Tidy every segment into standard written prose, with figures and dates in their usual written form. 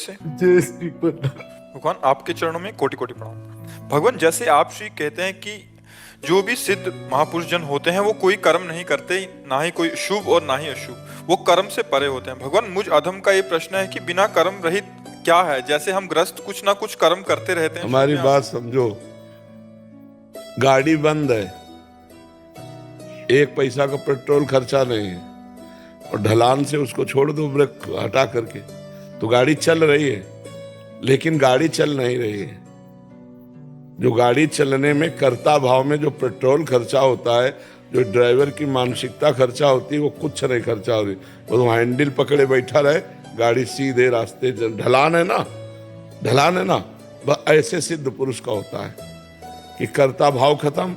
से जय श्री पद। भगवान आपके चरणों में कोटि कोटि प्रणाम। भगवान जैसे आप श्री कहते हैं कि जो भी सिद्ध महापुरुष जन होते हैं वो कोई कर्म नहीं करते, ना ही कोई शुभ और ना ही अशुभ, वो कर्म से परे होते हैं। भगवान मुझ अधम का ये प्रश्न है कि बिना कर्म रहित क्या है? जैसे हम ग्रस्त कुछ ना कुछ कर्म करते रहते हैं। हमारी बात समझो, गाड़ी बंद है, एक पैसा का पेट्रोल खर्चा नहीं है और ढलान से उसको छोड़ दो ब्रेक हटा करके, तो गाड़ी चल रही है, लेकिन गाड़ी चल नहीं रही है। जो गाड़ी चलने में कर्ता भाव में जो पेट्रोल खर्चा होता है, जो ड्राइवर की मानसिकता खर्चा होती है, वो कुछ नहीं खर्चा हो रही। वो तो हैंडल पकड़े बैठा रहे, गाड़ी सीधे रास्ते, ढलान है ना, ढलान है ना, ऐसे सिद्ध पुरुष का होता है कि कर्ता भाव खत्म,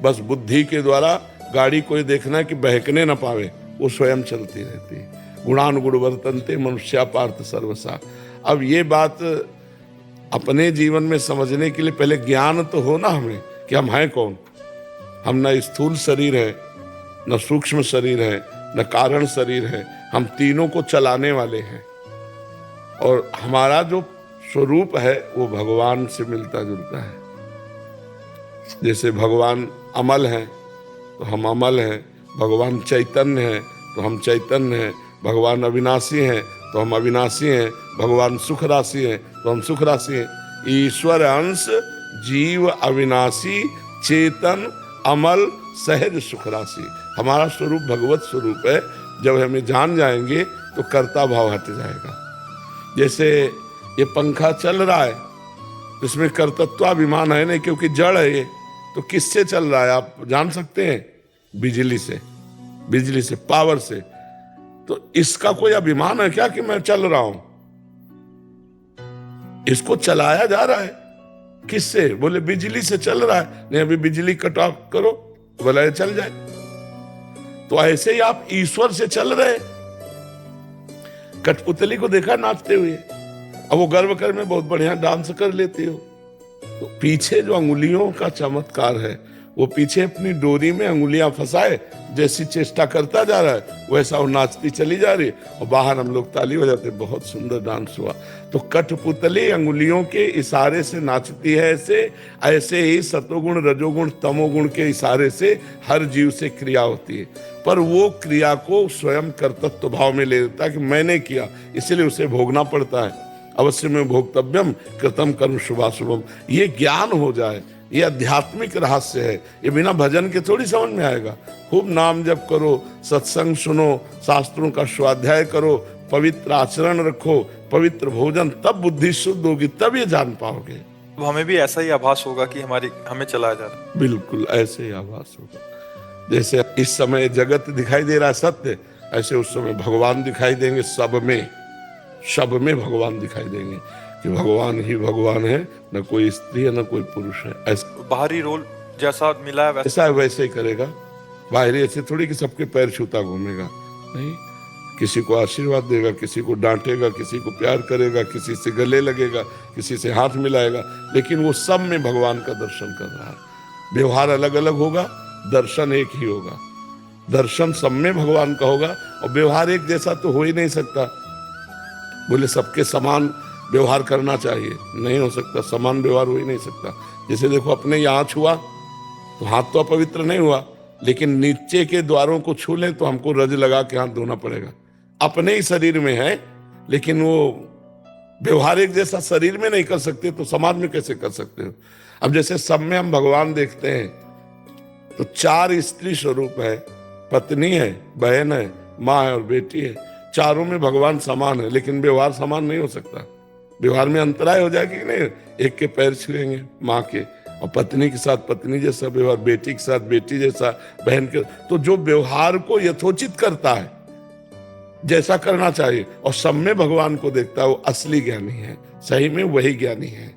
बस बुद्धि के द्वारा गाड़ी कोई देखना है कि बहकने न पावे, वो स्वयं चलती रहती है। गुणानुगुण वर्तन्ते मनुष्या पार्थ सर्वसा। अब ये बात अपने जीवन में समझने के लिए पहले ज्ञान तो हो ना हमें कि हम हैं कौन। हम न स्थूल शरीर है, न सूक्ष्म शरीर है, न कारण शरीर है, हम तीनों को चलाने वाले हैं। और हमारा जो स्वरूप है वो भगवान से मिलता जुलता है। जैसे भगवान अमल हैं तो हम अमल हैं, भगवान चैतन्य हैं तो हम चैतन्य हैं, भगवान अविनाशी हैं तो हम अविनाशी हैं, भगवान सुख राशि हैं तो हम सुख राशि हैं। ईश्वर अंश, जीव अविनाशी, चेतन, अमल, सहज सुख राशि, हमारा स्वरूप भगवत स्वरूप है। जब हमें जान जाएंगे तो कर्ता भाव हट जाएगा। जैसे ये पंखा चल रहा है, इसमें कर्तृत्वाभिमान है नहीं, क्योंकि जड़ है ये, तो किससे चल रहा है आप जान सकते हैं? बिजली से, बिजली से, पावर से। तो इसका कोई अभिमान है क्या कि मैं चल रहा हूं? इसको चलाया जा रहा है किससे? बोले बिजली से चल रहा है। नहीं, अभी बिजली कट ऑफ करो, बोला ये चल जाए। तो ऐसे ही आप ईश्वर से चल रहे। कठपुतली को देखा नाचते हुए, अब वो गर्व कर में बहुत बढ़िया डांस कर लेती हो, तो पीछे जो अंगुलियों का चमत्कार है, वो पीछे अपनी डोरी में अंगुलियां फंसाए, जैसी चेष्टा करता जा रहा है वैसा वो नाचती चली जा रही है, और बाहर हम लोग ताली हो जाते, बहुत सुंदर डांस हुआ। तो कठपुतली अंगुलियों के इशारे से नाचती है। ऐसे ही सतोगुण, रजोगुण, तमोगुण के इशारे से हर जीव से क्रिया होती है, पर वो क्रिया को स्वयं कर्तृत्व भाव में ले लेता है कि मैंने किया, इसलिए उसे भोगना पड़ता है। अवश्य में भोक्तव्यम कृतम कर्म शुभाशुभम। ये ज्ञान हो जाए, ये आध्यात्मिक रहस्य है, ये बिना भजन के थोड़ी समझ में आएगा। खूब नाम जप करो, सत्संग सुनो, शास्त्रों का स्वाध्याय करो, पवित्र आचरण रखो, पवित्र भोजन, तब बुद्धि शुद्ध होगी, तब ये जान पाओगे। तो हमें भी ऐसा ही आभास होगा कि हमें चलाया जा रहा है। बिल्कुल ऐसे ही आभास होगा। जैसे इस समय जगत दिखाई दे रहा है सत्य, ऐसे उस समय भगवान दिखाई देंगे। सब में भगवान दिखाई देंगे कि भगवान ही भगवान है, न कोई स्त्री है न कोई पुरुष है। ऐसा बाहरी रोल जैसा मिला है वैसे ही करेगा। बाहरी ऐसे थोड़ी कि सबके पैर छूता घूमेगा, नहीं। किसी को आशीर्वाद देगा, किसी को डांटेगा, किसी को प्यार करेगा, किसी से गले लगेगा, किसी से हाथ मिलाएगा, लेकिन वो सब में भगवान का दर्शन कर रहा है। व्यवहार अलग अलग होगा, दर्शन एक ही होगा। दर्शन सब में भगवान का होगा, और व्यवहार एक जैसा तो हो ही नहीं सकता। बोले सबके समान व्यवहार करना चाहिए, नहीं हो सकता, समान व्यवहार हो ही नहीं सकता। जैसे देखो, अपने यहाँ छुआ तो हाथ तो अपवित्र नहीं हुआ, लेकिन नीचे के द्वारों को छू ले तो हमको रज लगा के हाथ धोना पड़ेगा। अपने ही शरीर में है, लेकिन वो व्यवहार एक जैसा शरीर में नहीं कर सकते, तो समाज में कैसे कर सकते हो? अब जैसे सब में हम भगवान देखते हैं, तो 4 स्त्री स्वरूप है, पत्नी है, बहन है, माँ है और बेटी है। चारों में भगवान समान है, लेकिन व्यवहार समान नहीं हो सकता। व्यवहार में अंतराय हो जाएगी कि नहीं? एक के पैर छुएंगे माँ के, और पत्नी के साथ पत्नी जैसा व्यवहार, बेटी के साथ बेटी जैसा, बहन के। तो जो व्यवहार को यथोचित करता है, जैसा करना चाहिए, और सब में भगवान को देखता है, वो असली ज्ञानी है, सही में वही ज्ञानी है।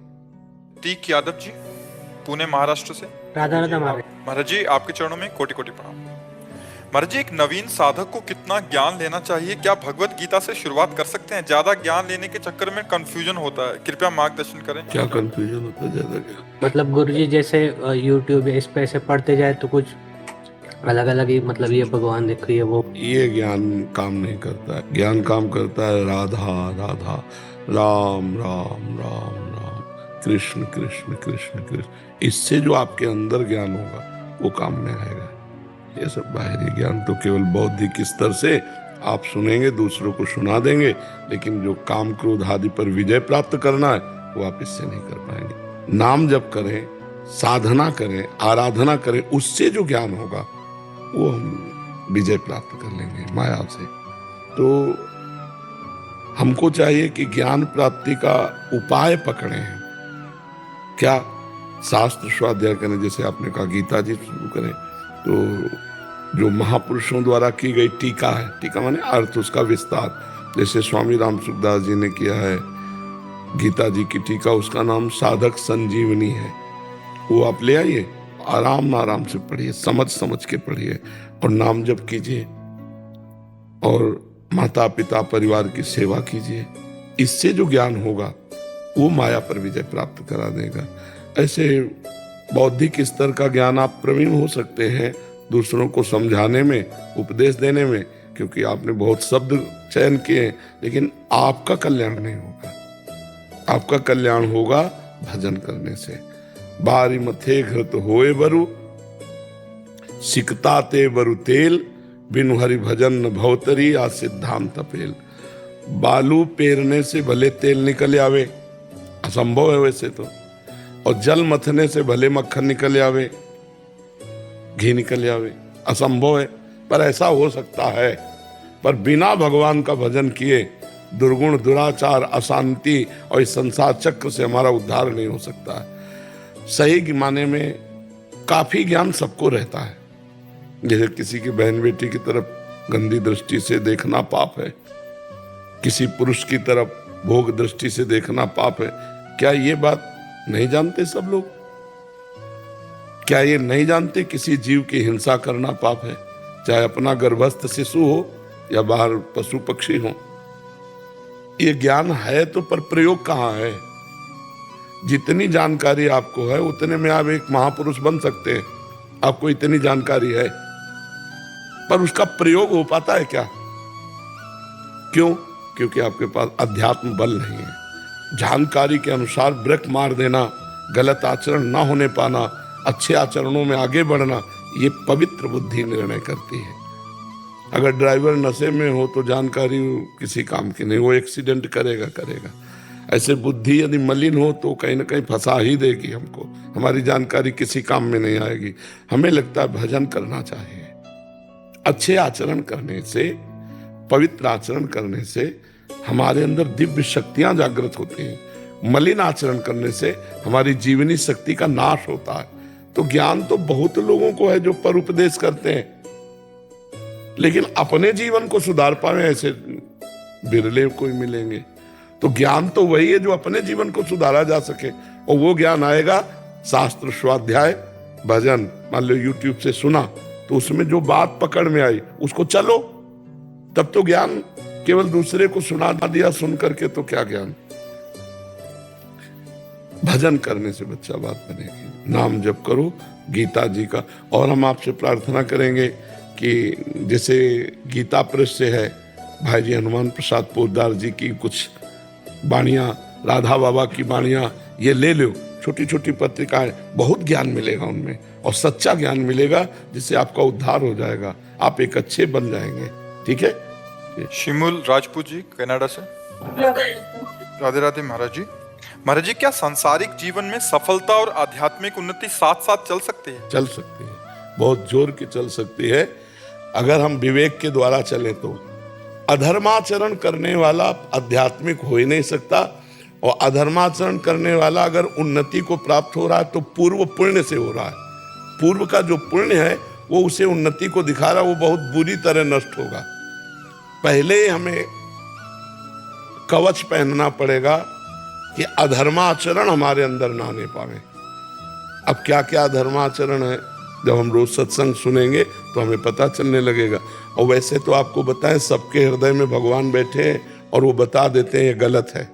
टीक यादव जी, पुणे महाराष्ट्र से। राधा राधा महाराज जी, आपके चरणों में कोटि कोटि प्रणाम। महाराज जी, एक नवीन साधक को कितना ज्ञान लेना चाहिए? क्या भगवत गीता से शुरुआत कर सकते हैं? ज्यादा ज्ञान लेने के चक्कर में कंफ्यूजन होता है, कृपया मार्गदर्शन करें। क्या कंफ्यूजन होता है? ज्यादा ज्ञान मतलब गुरुजी जैसे यूट्यूब इस पे ऐसे पढ़ते जाए तो कुछ अलग अलग ही मतलब ये भगवान देखो ये वो। ये ज्ञान काम नहीं करता है। ज्ञान काम करता है राधा राधा, राम राम राम राम, कृष्ण कृष्ण कृष्ण कृष्ण। इससे जो आपके अंदर ज्ञान होगा वो काम में आएगा। ये सब बाहरी ज्ञान तो केवल बौद्धिक स्तर से आप सुनेंगे, दूसरों को सुना देंगे, लेकिन जो काम क्रोध आदि पर विजय प्राप्त करना है वो आप इससे नहीं कर पाएंगे। नाम जप करें, साधना करें, आराधना करें, उससे जो ज्ञान होगा वो हम विजय प्राप्त कर लेंगे माया से। तो हमको चाहिए कि ज्ञान प्राप्ति का उपाय पकड़े हैं। क्या? शास्त्र स्वाध्याय करें, जैसे आपने कहा गीता जी शुरू करें, तो जो महापुरुषों द्वारा की गई टीका है, टीका माने अर्थ, उसका विस्तार, जैसे स्वामी राम सुखदास जी ने किया है गीता जी की टीका, उसका नाम साधक संजीवनी है। वो आप ले आइए, आराम आराम से पढ़िए, समझ समझ के पढ़िए और नाम जप कीजिए और माता पिता परिवार की सेवा कीजिए। इससे जो ज्ञान होगा वो माया पर विजय प्राप्त करा देगा। ऐसे बौद्धिक स्तर का ज्ञान आप प्रवीण हो सकते हैं दूसरों को समझाने में, उपदेश देने में, क्योंकि आपने बहुत शब्द चयन किए हैं, लेकिन आपका कल्याण नहीं होगा। आपका कल्याण होगा भजन करने से। बारी मथे घृत होए बरु, सिकता ते बरु तेल, बिनु हरि भजन न भवतरी, आ सिद्धांत पेल। बालू पेरने से भले तेल निकल आवे, असंभव है वैसे तो, और जल मथने से भले मक्खन निकल आवे, घी निकल आवे, असंभव है, पर ऐसा हो सकता है। पर बिना भगवान का भजन किए दुर्गुण, दुराचार, अशांति और इस संसार चक्र से हमारा उद्धार नहीं हो सकता है। सही माने में काफी ज्ञान सबको रहता है। जैसे किसी की बहन बेटी की तरफ गंदी दृष्टि से देखना पाप है, किसी पुरुष की तरफ भोग दृष्टि से देखना पाप है। क्या ये बात नहीं जानते सब लोग? क्या ये नहीं जानते किसी जीव की हिंसा करना पाप है, चाहे अपना गर्भस्थ शिशु हो या बाहर पशु पक्षी हो? ये ज्ञान है तो, पर प्रयोग कहाँ है? जितनी जानकारी आपको है उतने में आप एक महापुरुष बन सकते हैं। आपको इतनी जानकारी है, पर उसका प्रयोग हो पाता है क्या? क्यों? क्योंकि आपके पास अध्यात्म बल नहीं है। जानकारी के अनुसार ब्रेक मार देना, गलत आचरण ना होने पाना, अच्छे आचरणों में आगे बढ़ना, ये पवित्र बुद्धि निर्णय करती है। अगर ड्राइवर नशे में हो तो जानकारी किसी काम की नहीं, वो एक्सीडेंट करेगा। ऐसे बुद्धि यदि मलिन हो तो कहीं ना कहीं फंसा ही देगी हमको, हमारी जानकारी किसी काम में नहीं आएगी। हमें लगता है भजन करना चाहिए। अच्छे आचरण करने से, पवित्र आचरण करने से हमारे अंदर दिव्य शक्तियां जागृत होती हैं। मलिन आचरण करने से हमारी जीवनी शक्ति का नाश होता है। तो ज्ञान तो बहुत लोगों को है जो पर उपदेश करते हैं, लेकिन अपने जीवन को सुधार पाए ऐसे बिरले कोई मिलेंगे। तो ज्ञान तो वही है जो अपने जीवन को सुधारा जा सके, और वो ज्ञान आएगा शास्त्र स्वाध्याय भजन। मान लो यूट्यूब से सुना तो उसमें जो बात पकड़ में आई उसको चलो, तब तो ज्ञान। केवल दूसरे को सुना दिया सुन करके तो क्या ज्ञान? भजन करने से बच्चा बात बनेगी। नाम जप करो गीता जी का। और हम आपसे प्रार्थना करेंगे कि जैसे गीता प्रेस से है भाई जी हनुमान प्रसाद पोद्दार जी की कुछ वाणियाँ, राधा बाबा की वाणियाँ, ये ले लो। छोटी छोटी पत्रिकाएं, बहुत ज्ञान मिलेगा उनमें, और सच्चा ज्ञान मिलेगा जिससे आपका उद्धार हो जाएगा, आप एक अच्छे बन जाएंगे। ठीक है? शिमुल राजपूत जी कनाडा से। राधे राधे महाराज जी। महाराज जी, क्या सांसारिक जीवन में सफलता और आध्यात्मिक उन्नति साथ साथ चल सकती है? चल सकती है, बहुत जोर की चल सकती है, अगर हम विवेक के द्वारा चलें तो। अधर्माचरण करने वाला आध्यात्मिक हो ही नहीं सकता, और अधर्माचरण करने वाला अगर उन्नति को प्राप्त हो रहा है तो पूर्व पुण्य से हो रहा है। पूर्व का जो पुण्य है वो उसे उन्नति को दिखा रहा है, वो बहुत बुरी तरह नष्ट होगा। पहले हमें कवच पहनना पड़ेगा कि अधर्माचरण हमारे अंदर ना आने पावे। अब क्या क्या अधर्माचरण है, जब हम रोज सत्संग सुनेंगे तो हमें पता चलने लगेगा। और वैसे तो आपको बताएं, सबके हृदय में भगवान बैठे हैं और वो बता देते हैं ये गलत है।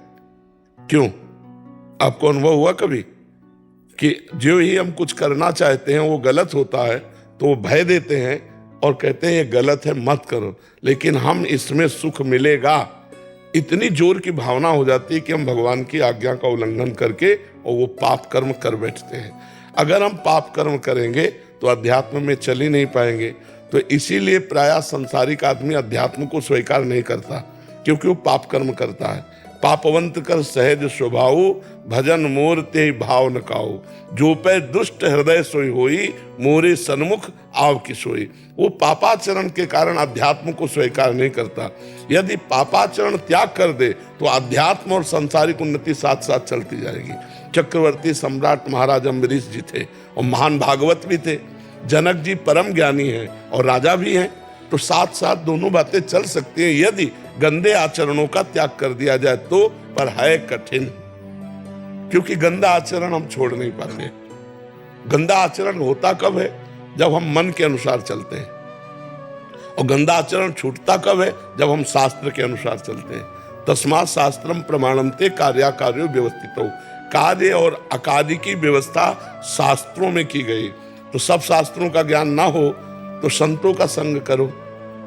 क्यों? आपको अनुभव हुआ कभी कि जो ही हम कुछ करना चाहते हैं वो गलत होता है, तो वो भय देते हैं और कहते हैं ये गलत है, मत करो, लेकिन हम इसमें सुख मिलेगा, इतनी जोर की भावना हो जाती है कि हम भगवान की आज्ञा का उल्लंघन करके और वो पाप कर्म कर बैठते हैं। अगर हम पाप कर्म करेंगे तो अध्यात्म में चल ही नहीं पाएंगे। तो इसीलिए प्रायः संसारिक आदमी अध्यात्म को स्वीकार नहीं करता, क्योंकि वो पाप कर्म करता है। पापवंत कर सहज स्वभाव, भजन मोर ते भाव न काऊ, जो पे दुष्ट हृदय सोई होई, मोरे सन्मुख आव की सोई। वो पापाचरण के कारण अध्यात्म को स्वीकार नहीं करता। यदि पापाचरण त्याग कर दे तो अध्यात्म और सांसारिक उन्नति साथ साथ चलती जाएगी। चक्रवर्ती सम्राट महाराज अम्बरीश जी थे और महान भागवत भी थे। जनक जी परम ज्ञानी हैं और राजा भी हैं, तो साथ साथ दोनों बातें चल सकती हैं यदि गंदे आचरणों का त्याग कर दिया जाए तो, पर है कठिन, क्योंकि गंदा आचरण हम छोड़ नहीं पाते। गंदा आचरण होता कब है? जब हम मन के अनुसार चलते हैं, और गंदा आचरण छूटता कब है? जब हम शास्त्र के अनुसार चलते हैं। तस्मात् शास्त्रम प्रमाणन्ते कार्याकार्यो व्यवस्थितो, कार्य और अकार्य की व्यवस्था शास्त्रों में की गई। तो सब शास्त्रों का ज्ञान ना हो तो संतों का संग करो,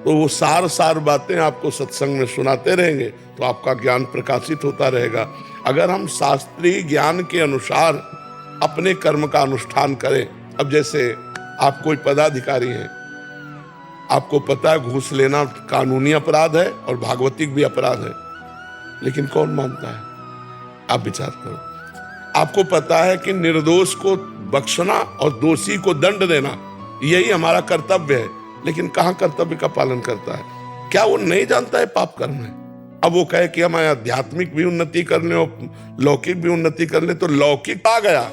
तो वो सार बातें आपको सत्संग में सुनाते रहेंगे, तो आपका ज्ञान प्रकाशित होता रहेगा। अगर हम शास्त्रीय ज्ञान के अनुसार अपने कर्म का अनुष्ठान करें, अब जैसे आप कोई पदाधिकारी हैं, आपको पता है घूस लेना कानूनी अपराध है और भागवतिक भी अपराध है, लेकिन कौन मानता है? आप विचार करो। आपको पता है कि निर्दोष को बख्शना और दोषी को दंड देना यही हमारा कर्तव्य है, लेकिन कहाँ कर्तव्य का पालन करता है? क्या वो नहीं जानता है पाप कर्म है? अब वो कहे कि हमें आध्यात्मिक भी उन्नति कर ले और लौकिक भी उन्नति कर ले, तो लौकिक आ गया,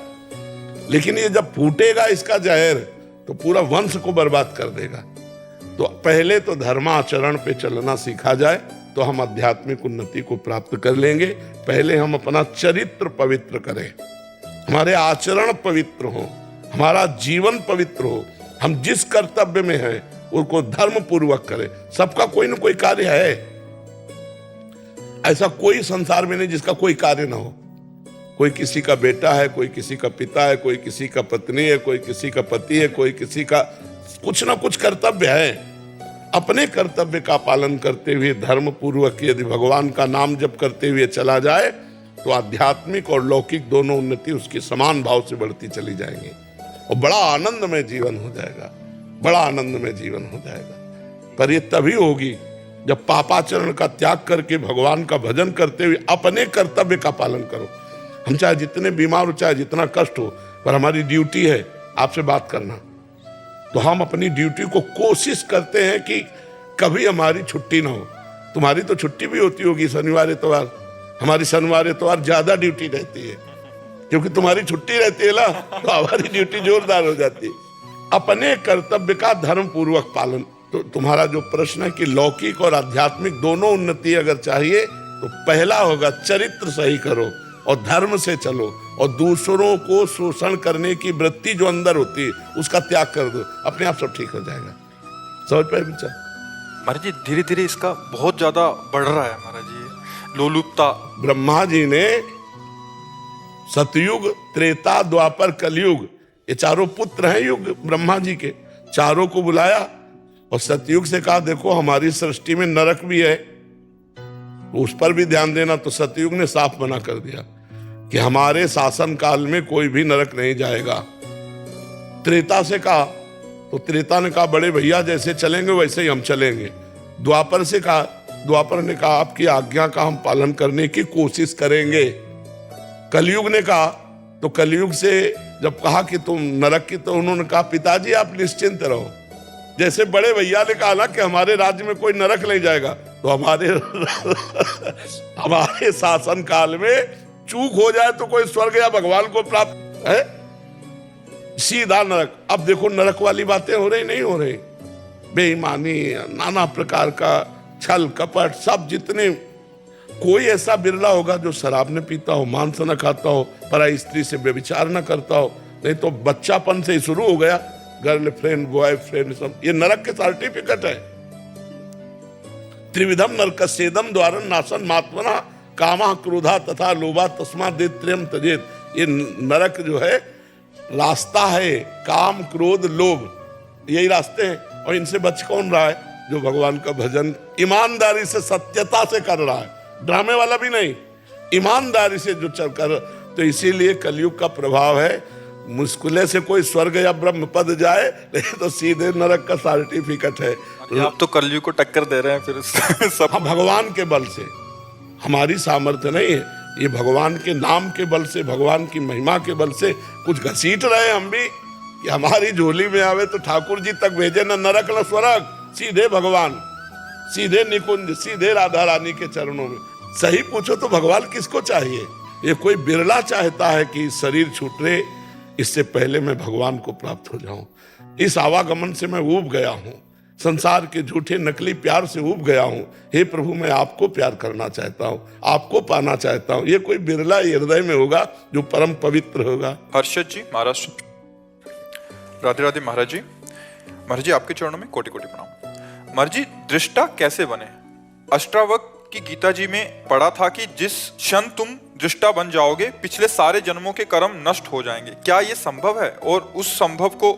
लेकिन ये जब फूटेगा इसका जहर तो पूरा वंश को बर्बाद कर देगा। तो पहले तो धर्माचरण पे चलना सीखा जाए तो हम आध्यात्मिक उन्नति को प्राप्त कर लेंगे। पहले हम अपना चरित्र पवित्र करें, हमारे आचरण पवित्र हो, हमारा जीवन पवित्र हो, हम जिस कर्तव्य में हैं उसको धर्म पूर्वक करें। सबका कोई ना कोई कार्य है, ऐसा कोई संसार में नहीं जिसका कोई कार्य ना हो। कोई किसी का बेटा है, कोई किसी का पिता है, कोई किसी का पत्नी है, कोई किसी का पति है, कोई किसी का कुछ ना कुछ कर्तव्य है। अपने कर्तव्य का पालन करते हुए धर्म पूर्वक यदि भगवान का नाम जप करते हुए चला जाए तो आध्यात्मिक और लौकिक दोनों उन्नति उसकी समान भाव से बढ़ती चली जाएंगी और बड़ा आनंदमय जीवन हो जाएगा, बड़ा आनंदमय जीवन हो जाएगा। पर ये तभी होगी जब पापाचरण का त्याग करके भगवान का भजन करते हुए अपने कर्तव्य का पालन करो। हम चाहे जितने बीमार हो, चाहे जितना कष्ट हो, पर हमारी ड्यूटी है आपसे बात करना, तो हम अपनी ड्यूटी को कोशिश करते हैं कि कभी हमारी छुट्टी ना हो। तुम्हारी तो छुट्टी भी होती होगी शनिवार इतवार, हमारी शनिवार इतवार ज्यादा ड्यूटी रहती है, क्योंकि तुम्हारी छुट्टी रहती है ना, तो हमारी ड्यूटी जोरदार हो जाती है। अपने कर्तव्य का धर्म पूर्वक पालन। तो तुम्हारा जो प्रश्न है कि लौकिक और आध्यात्मिक दोनों उन्नति अगर चाहिए तो पहला होगा चरित्र सही करो और धर्म से चलो, और दूसरों को शोषण करने की वृत्ति जो अंदर होती है उसका त्याग कर दो, अपने आप सब ठीक हो जाएगा। समझ पाए विचार? महाराज जी धीरे धीरे इसका बहुत ज्यादा बढ़ रहा है महाराज जी, लोलुपता। ब्रह्मा जी ने सतयुग, त्रेता, द्वापर, कलयुग, ये चारों पुत्र हैं युग ब्रह्मा जी के, चारों को बुलाया और सतयुग से कहा देखो हमारी सृष्टि में नरक भी है, उस पर भी ध्यान देना। तो सतयुग ने साफ मना कर दिया कि हमारे शासन काल में कोई भी नरक नहीं जाएगा। त्रेता से कहा तो त्रेता ने कहा बड़े भैया जैसे चलेंगे वैसे ही हम चलेंगे। द्वापर से कहा, द्वापर ने कहा आपकी आज्ञा का हम पालन करने की कोशिश करेंगे। कलयुग ने कहा, तो कलयुग से जब कहा कि तुम नरक की, तो उन्होंने कहा पिताजी आप निश्चिंत रहो, जैसे बड़े भैया ने कहा ना कि हमारे राज्य में कोई नरक नहीं जाएगा, तो हमारे शासन काल में चूक हो जाए तो कोई स्वर्ग या भगवान को प्राप्त है, सीधा नरक। अब देखो नरक वाली बातें हो रही नहीं हो रही, बेईमानी, नाना प्रकार का छल कपट, सब जितने, कोई ऐसा बिरला होगा जो शराब न पीता हो, मांस न खाता हो, पराई स्त्री से व्यभिचार न करता हो, नहीं तो बच्चापन से ही शुरू हो गया गर्लफ्रेंड बॉयफ्रेंड सब, ये नरक के सर्टिफिकेट है। त्रिविधम नरकस्येदम द्वारं नाशन मात्मना कामा क्रोधा तथा लोभा तस्मा दैत्यम तजेत। ये नरक जो है रास्ता है, काम क्रोध लोभ, यही रास्ते हैं। और इनसे बच कौन रहा है? जो भगवान का भजन ईमानदारी से, सत्यता से कर रहा है, ड्रामे वाला भी नहीं, ईमानदारी से जो चल कर। तो इसीलिए कलयुग का प्रभाव है, मुश्किलें से कोई स्वर्ग या ब्रह्म पद जाए, नहीं तो सीधे नरक का सर्टिफिकेट है। आप तो कलयुग को टक्कर दे रहे हैं फिर सब। हम भगवान के बल से, हमारी सामर्थ्य नहीं है, ये भगवान के नाम के बल से, भगवान की महिमा के बल से कुछ घसीट रहे हम भी कि हमारी झोली में आवे तो ठाकुर जी तक भेजे, न नरक न स्वर्ग, सीधे भगवान, सीधे निकुंज, सीधे राधा रानी के चरणों में। सही पूछो तो भगवान किसको चाहिए? ये कोई बिरला चाहता है कि शरीर छूटे, इससे पहले मैं भगवान को प्राप्त हो जाऊं। इस आवागमन से मैं ऊब गया हूं, संसार के झूठे नकली प्यार से ऊब गया हूं। हे प्रभु, मैं आपको प्यार करना चाहता हूं, आपको पाना चाहता हूं। ये कोई बिरला हृदय में होगा जो परम पवित्र होगा। हर्षद जी, महाराष्ट्र। राधे राधे महाराज जी। महाराज जी, आपके चरणों में कोटि कोटि प्रणाम। महाराज जी, दृष्टा कैसे बने? अष्टावक्र की गीता जी में पढ़ा था कि जिस क्षण तुम दृष्टा बन जाओगे, पिछले सारे जन्मों के कर्म नष्ट हो जाएंगे। क्या ये संभव है? और उस संभव को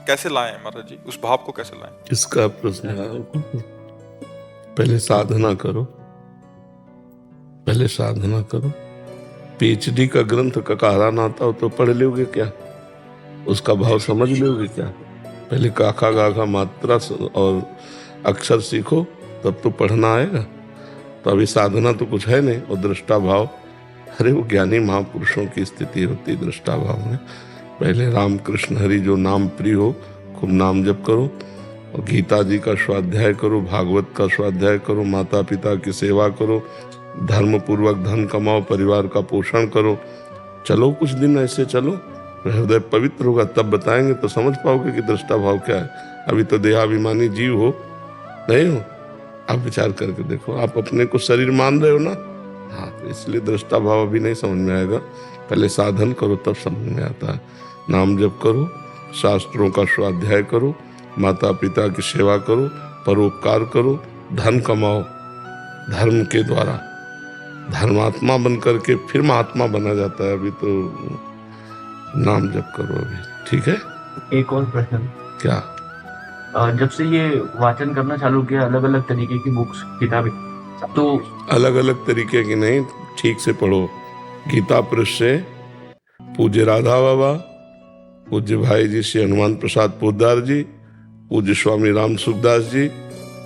कैसे लाएं महाराज जी, उस भाव को कैसे लाएं? इसका प्रश्न है, पहले साधना करो, पहले साधना करो। पीएचडी का ग्रंथ ककारान आता हो तो पढ़ लोगे क्या? उसका भाव समझ लोगे क्या? पहले काका गाखा मात्रा और अक्षर सीखो, तब तो पढ़ना आएगा। तो अभी साधना तो कुछ है नहीं। और दृष्टा भाव, अरे वो ज्ञानी महापुरुषों की स्थिति होती है दृष्टा भाव में। पहले राम कृष्ण हरि जो नाम प्रिय हो, खूब नाम जप करो, और गीता जी का स्वाध्याय करो, भागवत का स्वाध्याय करो, माता पिता की सेवा करो, धर्म पूर्वक धन कमाओ, परिवार का पोषण करो। चलो कुछ दिन ऐसे चलो, हृदय पवित्र होगा, तब बताएंगे तो समझ पाओगे कि दृष्टा भाव क्या है। अभी तो देहाभिमानी जीव हो, नहीं हो। आप विचार करके देखो, आप अपने को शरीर मान रहे हो ना, हाँ, तो इसलिए दृष्टा भाव अभी नहीं समझ में आएगा। पहले साधन करो तब समझ में आता है। नाम जप करो, शास्त्रों का स्वाध्याय करो, माता पिता की सेवा करो, परोपकार करो, धन कमाओ धर्म के द्वारा। धर्मात्मा बन करके फिर महात्मा बना जाता है। अभी तो नाम जप करो अभी, ठीक है। एक और प्रश्न, क्या? जब से ये वाचन करना चालू किया, अलग अलग तरीके की बुक्स, किताबें, तो अलग अलग तरीके की नहीं, ठीक से पढ़ो। गीता पृष्ठ से पूज्य राधा बाबा, पूज्य भाई जी श्री हनुमान प्रसाद पोद्दार जी, पूज्य स्वामी राम सुखदास जी,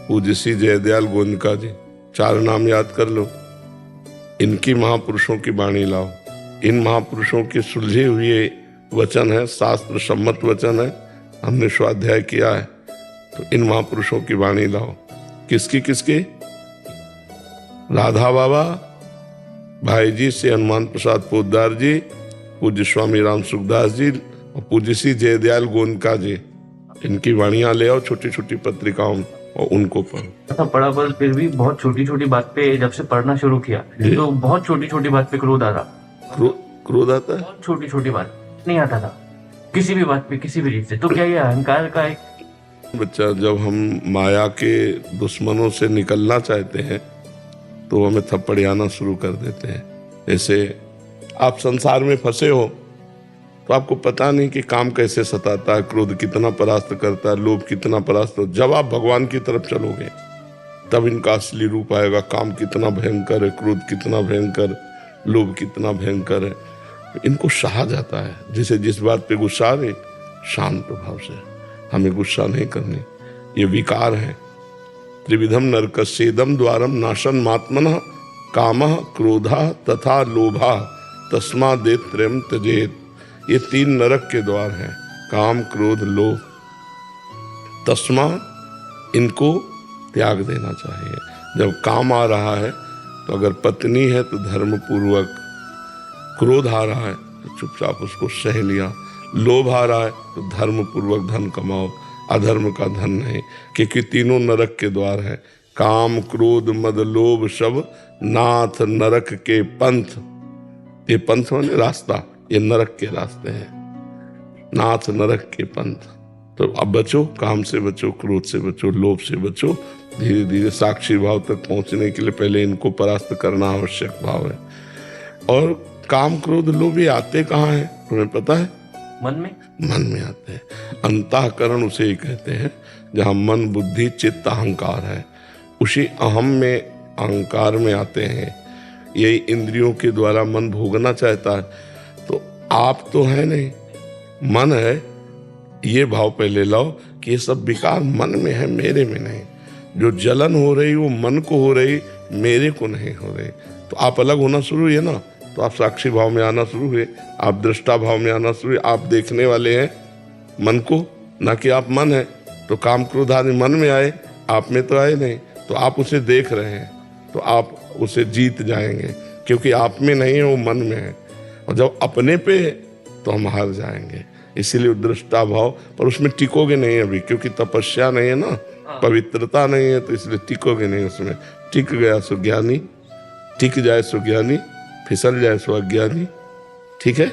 पूज्य श्री जयदयाल गोयनका जी, 4 नाम याद कर लो। इनकी महापुरुषों की वाणी लाओ। इन महापुरुषों के सुलझे हुए वचन है, शास्त्र सम्मत वचन है, हमने स्वाध्याय किया है। तो इन महापुरुषों की वाणी लाओ। किसकी? राधा बाबा, भाई जी से हनुमान प्रसाद पोद्दार जी, पूज्य स्वामी राम सुखदास जी और पूज्य श्री जयदयाल गोयनका जी। इनकी वाणियां ले आओ छोटी छोटी पत्रिकाओं में और उनको पढ़ो। पढ़ा, पर फिर भी बहुत छोटी छोटी बात पे जब से पढ़ना शुरू किया तो बहुत छोटी छोटी बात पे क्रोध आ रहा। क्रोध आता है? बहुत छोटी छोटी बात नहीं आता था किसी भी बात पे, किसी भी चीज से। तो क्या ये अहंकार का एक? बच्चा, जब हम माया के दुश्मनों से निकलना चाहते हैं तो हमें थप्पड़ियाना शुरू कर देते हैं। जैसे आप संसार में फंसे हो तो आपको पता नहीं कि काम कैसे सताता है, क्रोध कितना परास्त करता है, लोभ कितना परास्त हो। जब आप भगवान की तरफ चलोगे तब इनका असली रूप आएगा। काम कितना भयंकर है, क्रोध कितना भयंकर, लोभ कितना भयंकर है। इनको सहा जाता है। जैसे जिस बात पे गुस्सा आ रही, शांत भाव से, हमें गुस्सा नहीं करनी। ये विकार है। त्रिविधम नरकस्येदम द्वारम नाशन मात्मनः कामः क्रोधः तथा लोभः तस्मादेत्रयम् त्यजेत्। ये 3 नरक के द्वार हैं, काम क्रोध लोभ। तस्मा, इनको त्याग देना चाहिए। जब काम आ रहा है तो अगर पत्नी है तो धर्म पूर्वक, क्रोध आ रहा है तो चुपचाप उसको सह लिया, लोभ आ रहा है तो धर्म पूर्वक धन कमाओ, अधर्म का धन नहीं। क्योंकि 3 नरक के द्वार है। काम क्रोध मद लोभ सब नाथ नरक के पंथ। ये पंथ माने रास्ता, ये नरक के रास्ते हैं। नाथ नरक के पंथ। तो अब बचो, काम से बचो, क्रोध से बचो, लोभ से बचो। धीरे धीरे साक्षी भाव तक पहुंचने के लिए पहले इनको परास्त करना आवश्यक भाव है। और काम क्रोध लोभ ये आते कहाँ हैं तुम्हें पता है? मन में? मन में आते हैं। अंतःकरण उसे ही कहते हैं जहाँ मन बुद्धि चित्त अहंकार है, उसी अहम में अहंकार में आते हैं। यही इंद्रियों के द्वारा मन भोगना चाहता है। तो आप तो है नहीं, मन है। ये भाव पहले लाओ कि ये सब विकार मन में है, मेरे में नहीं। जो जलन हो रही वो मन को हो रही, मेरे को नहीं हो रही। तो आप अलग होना शुरू हुए ना, तो आप साक्षी भाव में आना शुरू हुए, आप दृष्टा भाव में आना शुरू हुए। आप देखने वाले हैं मन को, ना कि आप मन है। तो काम क्रोध आदि मन में आए, आप में तो आए नहीं। तो आप उसे देख रहे हैं, तो आप उसे जीत जाएंगे, क्योंकि आप में नहीं है, वो मन में है। और जब अपने पे है तो हम हार जाएंगे। इसीलिए दृष्टा भाव, पर उसमें टिकोगे नहीं अभी, क्योंकि तपस्या नहीं है ना, पवित्रता नहीं है, तो इसलिए टिकोगे नहीं उसमें। टिक गया सो ज्ञानी, टिक जाए सो ज्ञानी, फिसल जाए सो अज्ञानी। ठीक है।